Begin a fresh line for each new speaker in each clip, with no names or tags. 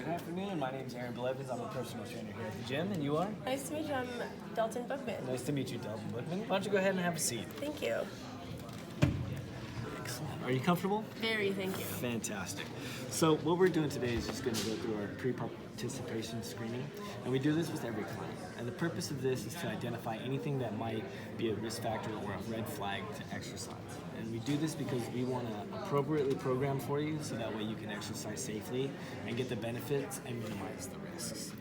Good afternoon. My name is Blevins. I'm a personal trainer here at the gym, and you are?
Nice to meet you. I'm Dalton Bookman.
Nice to meet you, Dalton Bookman. Why don't you go ahead and have a seat?
Thank you.
Excellent. Are you comfortable?
Very, thank you.
Fantastic. So what we're doing today is just going to go through our pre-participation screening, and we do this with every client. And the purpose of this is to identify anything that might be a risk factor or a red flag to exercise. And we do this because we want to appropriately program for you so that way you can exercise safely and get the benefits and minimize the risks.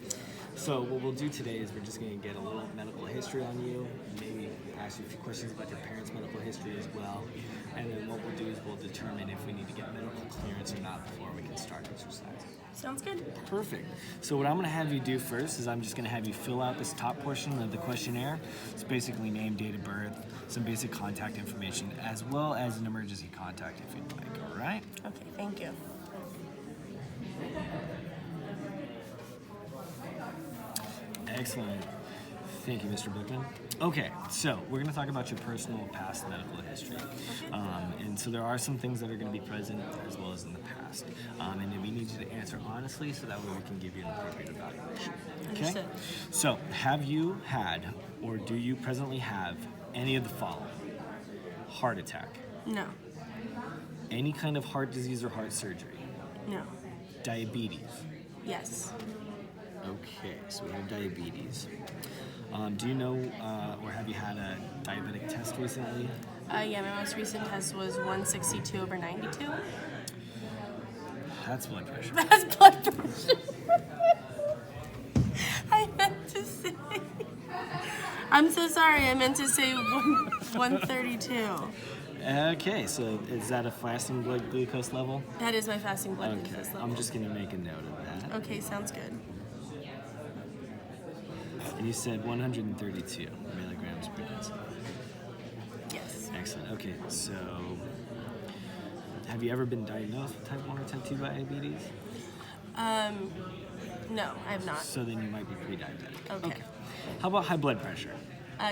So what we'll do today is we're just going to get a little medical history on you, maybe ask you a few questions about your parents' medical history as well, and then what we'll do is we'll determine if we need to get medical clearance or not before we can start exercising.
Sounds good.
Perfect. So what I'm going to have you do first is I'm just going to have you fill out this top portion of the questionnaire. It's basically name, date of birth, some basic contact information, as well as an emergency contact if you'd like, all right?
Okay, thank you.
Excellent. Thank you, Mr. Bookman. Okay, so we're going to talk about your personal past medical history. And so there are some things that are going to be present as well as in the past. And then we need you to answer honestly so that way we can give you an appropriate evaluation. Okay?
Understood.
So have you had or do you presently have any of the following? Heart attack,
No.
any kind of heart disease or heart surgery,
No.
diabetes.
Yes.
Okay, so we have diabetes. Do you know or have you had a diabetic test recently?
Yeah, my most recent test was 162/92.
That's blood pressure.
That's blood pressure. I meant to say. I'm so sorry. I meant to say 132.
Okay, so is that a fasting blood glucose level?
That is my fasting blood
Okay,
glucose level.
I'm just going to make a note of that.
Okay, sounds good.
And you said 132 milligrams per deciliter.
Yes.
Excellent. Okay, so have you ever been diagnosed with type 1 or type 2 diabetes?
No, I have not.
So then you might be pre-diabetic.
Okay.
How about high blood pressure?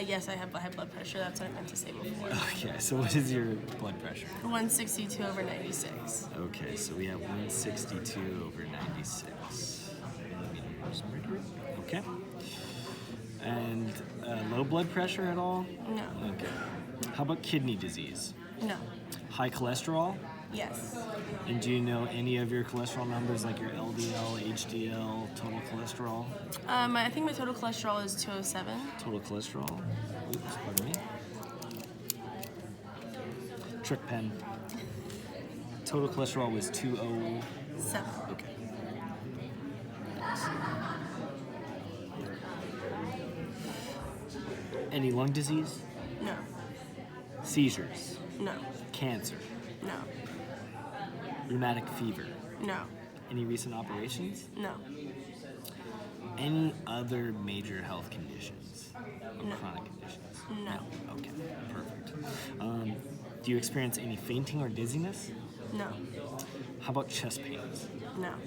Yes, I have high blood pressure. That's what I meant to say before.
Okay, so what is your blood pressure?
162/96.
Okay, so we have 162/96 millimeters of mercury. Okay. And low blood pressure at all?
No.
Okay. How about kidney disease?
No.
High cholesterol?
Yes.
And do you know any of your cholesterol numbers, like your LDL, HDL, total cholesterol?
I think my total cholesterol is 207.
Total cholesterol? Oops, pardon me. Trick pen. Total cholesterol was 207.
7.
Okay. Any lung disease?
No.
Seizures?
No.
Cancer?
No.
Rheumatic fever?
No.
Any recent operations?
No.
Any other major health conditions or
No.
chronic conditions?
No.
Okay, perfect. Do you experience any fainting or dizziness?
No.
How about chest pains?
No.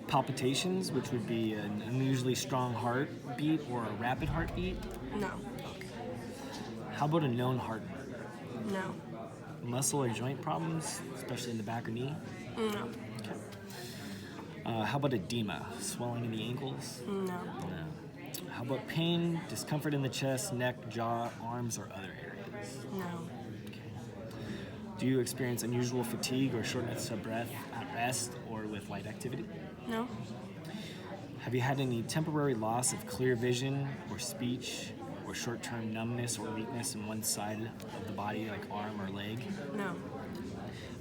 Palpitations, which would be an unusually strong heartbeat or a rapid heartbeat?
No.
How about a known heart murmur?
No.
Muscle or joint problems, especially in the back or knee?
No.
Okay. How about edema, swelling in the ankles?
No.
No. How about pain, discomfort in the chest, neck, jaw, arms, or other areas?
No.
Do you experience unusual fatigue or shortness of breath at rest or with light activity?
No.
Have you had any temporary loss of clear vision or speech or short-term numbness or weakness in one side of the body, like arm or leg?
No.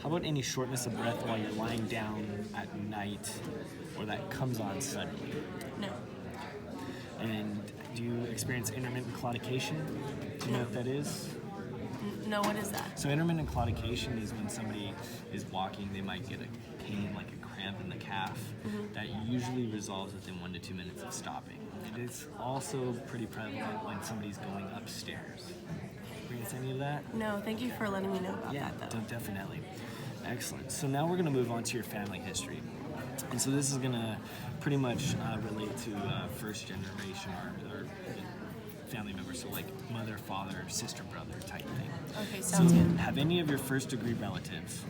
How about any shortness of breath while you're lying down at night or that comes on suddenly?
No.
And do you experience intermittent claudication? Do you know what that is?
No, what is that?
So intermittent claudication is when somebody is walking, they might get a pain, like a cramp in the calf, that usually resolves within 1 to 2 minutes of stopping. It is also pretty prevalent when somebody's going upstairs. Experience any of that?
No, thank you for letting me know about
Yeah,
that, though.
definitely. Excellent. So now we're going to move on to your family history. And so this is going to pretty much relate to first generation or family members, so like mother, father, sister, brother type thing.
Okay, sounds good.
Have any of your first degree relatives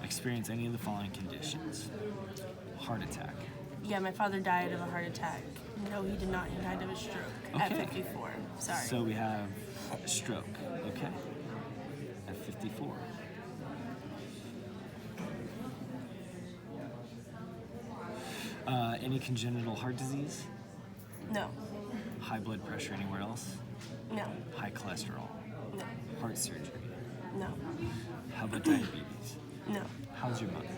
experienced any of the following conditions? Heart attack,
Yeah, my father died of a heart attack. No, he did not. He died of a stroke at
Okay.
54. Sorry.
So we have stroke. Okay. At 54. Any congenital heart disease?
No.
High blood pressure anywhere else?
No.
High cholesterol?
No.
Heart surgery?
No.
How about diabetes?
No.
How's your mother?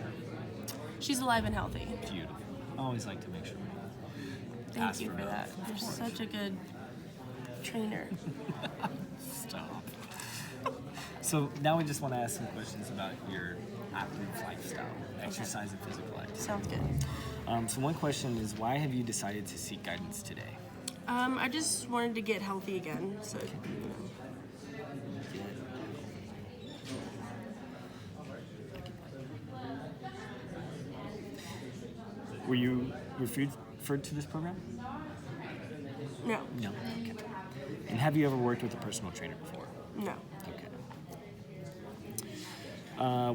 She's alive and healthy.
Beautiful. I always like to make sure.
Thank you for that. You're such a good trainer.
Stop. So now we just want to ask some questions about your active lifestyle, exercise and physical activity.
Sounds good.
So one question is, why have you decided to seek guidance today?
I just wanted to get healthy again. So,
Were you referred to this program?
No.
No. Okay. And have you ever worked with a personal trainer before?
No.
Okay.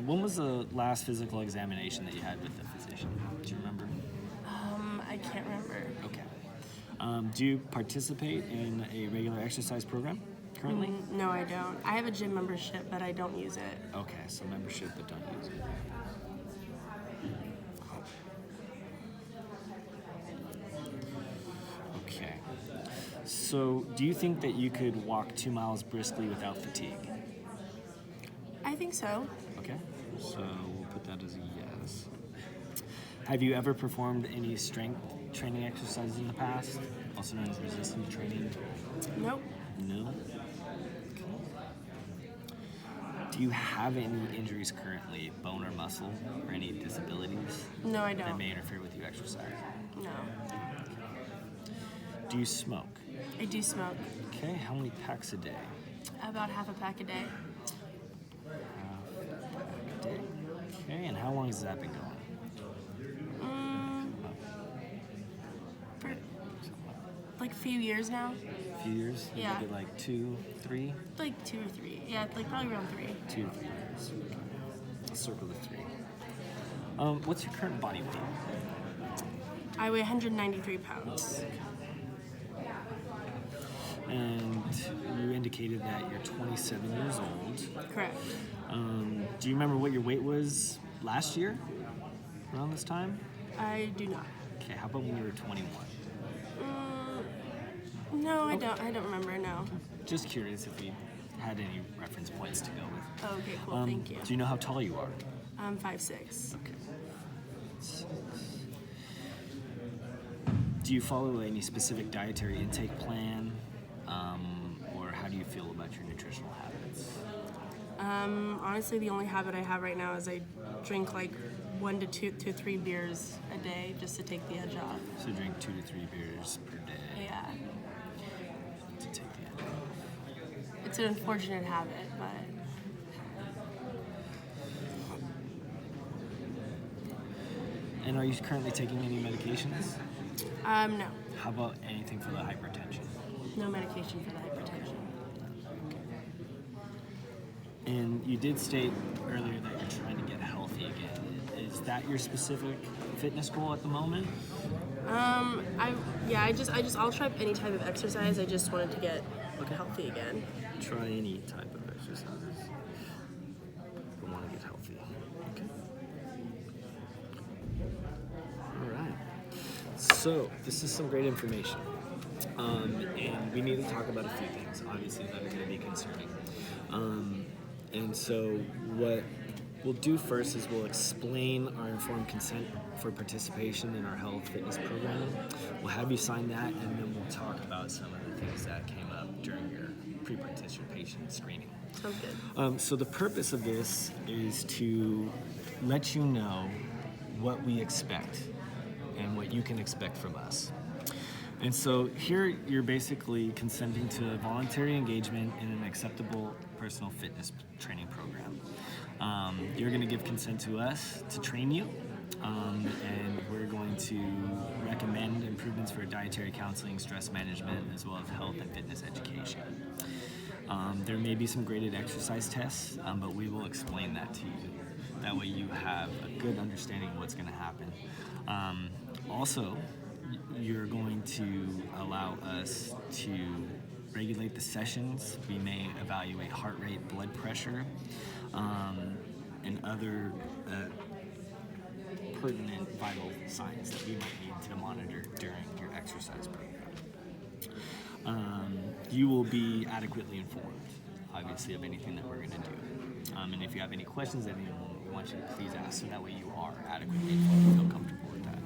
When was the last physical examination that you had with the physician? Do you remember?
I can't remember.
Okay. Do you participate in a regular exercise program currently?
No, I don't. I have a gym membership, but I don't use it.
Okay, so membership but don't use it. Okay. So do you think that you could walk 2 miles briskly without fatigue?
I think so.
Okay, so we'll put that as a yes. Have you ever performed any strength training exercises in the past, also known as resistance training?
Nope.
No. Do you have any injuries currently, bone or muscle, or any disabilities
No, I
that
don't.
may interfere with you exercising?
No.
Do you smoke?
I do smoke.
Okay, how many packs a day?
About half a pack a day.
Okay, and how long has that been going?
For like a few years now.
A few years?
Yeah.
Maybe like 2, 3?
Like 2 or 3. Yeah, like probably around 3.
2 to 3 years. Okay. Let's circle the 3. What's your current body weight?
I weigh 193 pounds.
And you indicated that you're 27 years old.
Correct.
Do you remember what your weight was last year around this time?
I do not.
Okay, how about when you were 21?
No, I don't. I don't remember. No.
Just curious if we had any reference points to go with.
Oh, okay, cool. Thank you.
Do you know how tall you are?
I'm 5'6".
Okay. Do you follow any specific dietary intake plan? Or how do you feel about your nutritional habits?
Honestly, the only habit I have right now is I drink like 1 to 2 to 3 beers a day just to take the edge off.
So drink 2 to 3 beers per day
Yeah.
to take the edge off.
It's an unfortunate habit, but
And are you currently taking any medications?
no.
How about anything for the hypertension?
No medication for the hypertension.
And you did state earlier that you're trying to get healthy again. Is that your specific fitness goal at the moment?
I'll try any type of exercise. I just wanted to get healthy again.
Try any type of exercises. I want to get healthy. Okay. All right. So this is some great information. And we need to talk about a few things, obviously, that are going to be concerning. And so what we'll do first is we'll explain our informed consent for participation in our health fitness program. We'll have you sign that, and then we'll talk about some of the things that came up during your pre-participation screening.
Sounds good.
So the purpose of this is to let you know what we expect and what you can expect from us. And so here you're basically consenting to voluntary engagement in an acceptable personal fitness training program. You're going to give consent to us to train you, and we're going to recommend improvements for dietary counseling, stress management, as well as health and fitness education. There may be some graded exercise tests, but we will explain that to you. That way you have a good understanding of what's going to happen. Also, you're going to allow us to regulate the sessions. We may evaluate heart rate, blood pressure, and other pertinent vital signs that we might need to monitor during your exercise program. You will be adequately informed, obviously, of anything that we're going to do. And if you have any questions at any moment, we want you to please ask so that way you are adequately informed and feel comfortable with that.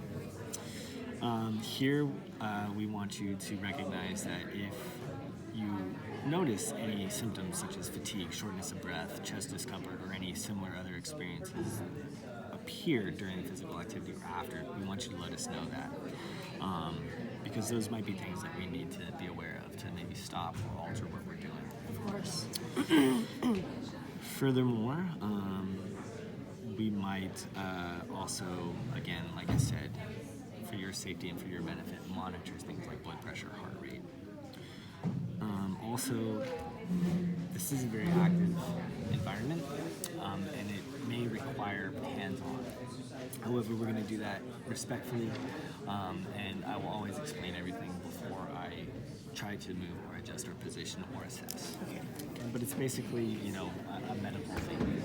Here, we want you to recognize that if you notice any symptoms such as fatigue, shortness of breath, chest discomfort, or any similar other experiences appear during physical activity or after, we want you to let us know that. Because those might be things that we need to be aware of to maybe stop or alter what we're doing.
Of course.
Furthermore, we might also, again, like I said, for your safety and for your benefit, monitor things like blood pressure, heart rate. Also, this is a very active environment, and it may require hands-on. However, we're going to do that respectfully, and I will always explain everything before I try to move or adjust our position or assess.
Okay.
But it's basically, a medical thing,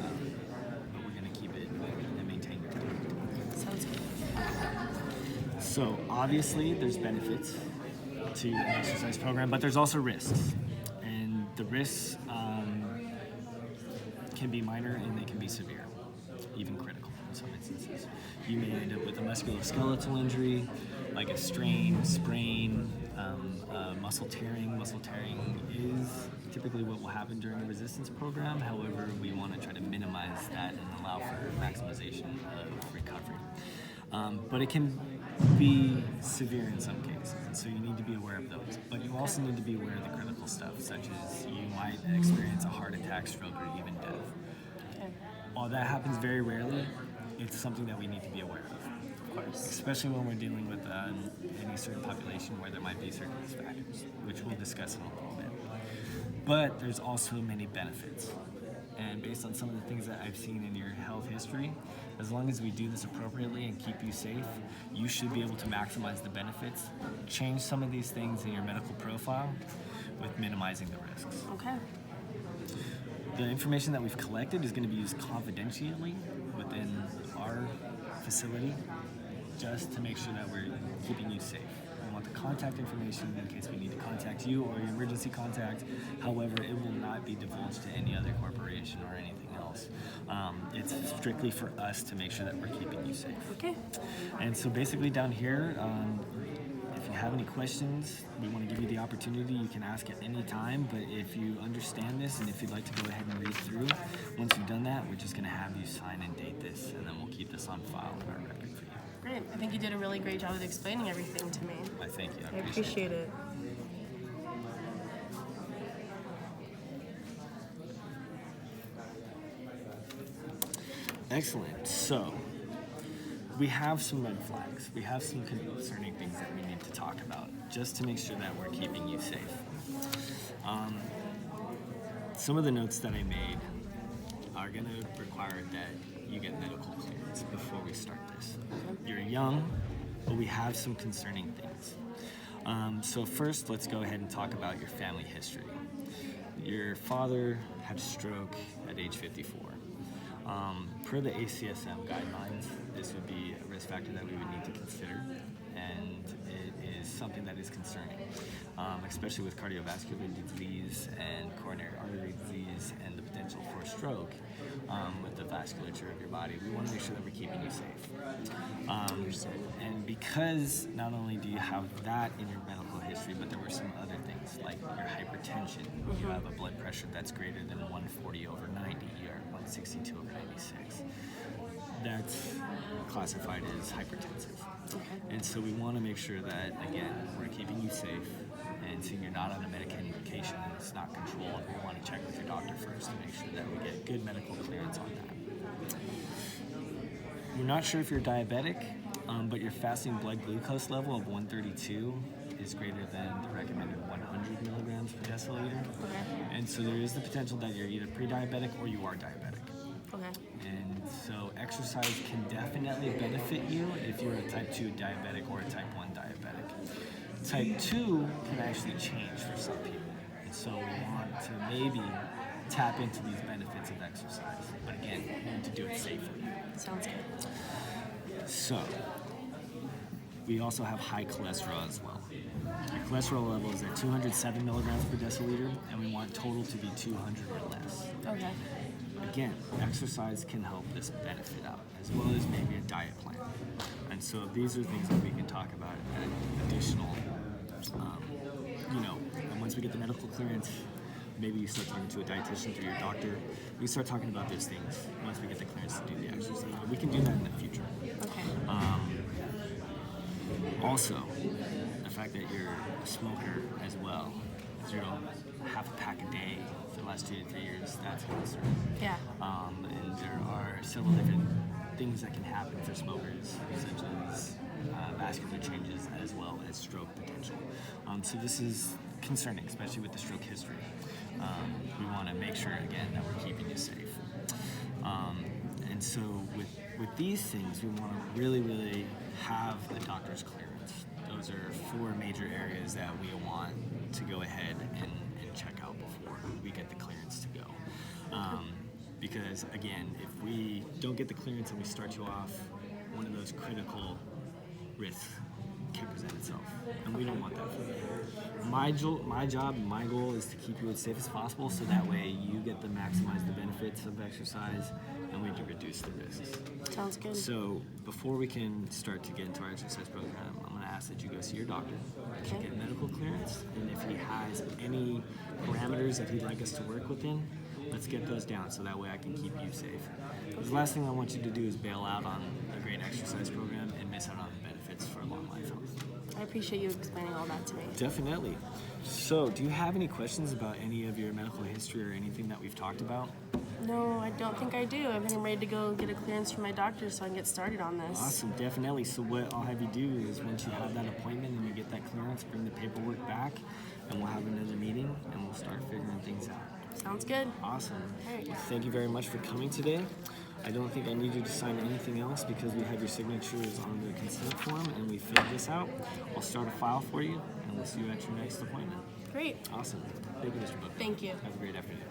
but we're going to keep it and maintain it.
Sounds good.
So obviously, there's benefits to an exercise program, but there's also risks, and the risks can be minor and they can be severe, even critical in some instances. You may end up with a musculoskeletal injury, like a strain, sprain, muscle tearing. Muscle tearing is typically what will happen during a resistance program. However, we want to try to minimize that and allow for maximization of recovery. But it can be severe in some cases, and so you need to be aware of those. But you also need to be aware of the critical stuff, such as you might experience a heart attack, stroke, or even death.
Okay.
While that happens very rarely, it's something that we need to be aware of.
Of course.
Especially when we're dealing with any certain population where there might be certain risk factors, which we'll discuss in a little bit. But there's also many benefits. And based on some of the things that I've seen in your health history, as long as we do this appropriately and keep you safe, you should be able to maximize the benefits, change some of these things in your medical profile with minimizing the risks.
Okay.
The information that we've collected is going to be used confidentially within our facility just to make sure that we're keeping you safe. We want the contact information in case we need to contact you or your emergency contact. However, it will not be divulged to any other corporation or anything else. It's strictly for us to make sure that we're keeping you safe.
Okay.
And so basically down here, if you have any questions, we want to give you the opportunity. You can ask at any time, but if you understand this and if you'd like to go ahead and read through, once you've done that, we're just going to have you sign and date this, and then we'll keep this on file in our record for you.
Great. I think you did a really great job of explaining everything to me.
I thank you.
I appreciate it.
Excellent. So, we have some red flags. We have some concerning things that we need to talk about just to make sure that we're keeping you safe. Some of the notes that I made are going to require that you get medical clearance before we start this. You're young, but we have some concerning things. So first, let's go ahead and talk about your family history. Your father had a stroke at age 54. Per the ACSM guidelines, this would be a risk factor that we would need to consider, and it is something that is concerning, especially with cardiovascular disease and coronary artery disease and the potential for stroke with the vasculature of your body. We want to make sure that we're keeping you safe. And because not only do you have that in your medical history, but there were some other things like your hypertension. You have a blood pressure that's greater than 140 over 90. You're 162 over 96. That's classified as hypertensive.
Okay.
And so we want to make sure that, again, we're keeping you safe, and so you're not on a medication and it's not controlled. We want to check with your doctor first to make sure that we get good medical clearance on that. We're not sure if you're diabetic, but your fasting blood glucose level of 132 is greater than the recommended 100 milligrams per deciliter.
Okay.
And so there is the potential that you're either pre-diabetic or you are diabetic.
Okay.
And so exercise can definitely benefit you if you're a type 2 diabetic or a type 1 diabetic. Type 2 can actually change for some people. And so we want to maybe tap into these benefits of exercise. But again, we need to do it safely.
Sounds good.
So we also have high cholesterol as well. Our cholesterol level is at 207 milligrams per deciliter, and we want total to be 200 or less.
Okay.
Again, exercise can help this benefit out, as well as maybe a diet plan. And so these are things that we can talk about at additional, and once we get the medical clearance, maybe you start talking to a dietitian through your doctor. We start talking about those things once we get the clearance to do the exercise. We can do that in the future.
Okay.
Also, the fact that you're a smoker as well, half a pack a day for the last 2 to 3 years, that's a concern.
Yeah.
And there are several different things that can happen for smokers, such as vascular changes as well as stroke potential. So this is concerning, especially with the stroke history. We want to make sure, again, that we're keeping you safe. And so with these things, we want to really, really have a doctor's clearance. Those are 4 major areas that we want to go ahead and check out before we get the clearance to go. Because again, if we don't get the clearance and we start you off, one of those critical risks can present itself, and we don't want that for you. My job and my goal is to keep you as safe as possible, so that way you get to maximize the benefits of exercise, and we can reduce the risks.
Sounds good.
So before we can start to get into our exercise program, I'm going to ask that you go see your doctor,
Okay.
get medical clearance, and if he has any parameters that he'd like us to work within, let's get those down so that way I can keep you safe. Because the last thing I want you to do is bail out on a great exercise program and miss out on the benefits for long life health.
I appreciate you explaining all that to me.
Definitely. So, do you have any questions about any of your medical history or anything that we've talked about?
No, I don't think I do. I think I'm ready to go get a clearance from my doctor so I can get started on this.
Awesome, definitely. So what I'll have you do is once you have that appointment and you get that clearance, bring the paperwork back, and we'll have another meeting and we'll start figuring things out.
Sounds good.
Awesome.
All right.
Thank you very much for coming today. I don't think I need you to sign anything else because we have your signatures on the consent form and we filled this out. I'll start a file for you and we'll see you at your next appointment.
Great.
Awesome. Thank you, Mr. Book.
Thank you.
Have a great afternoon.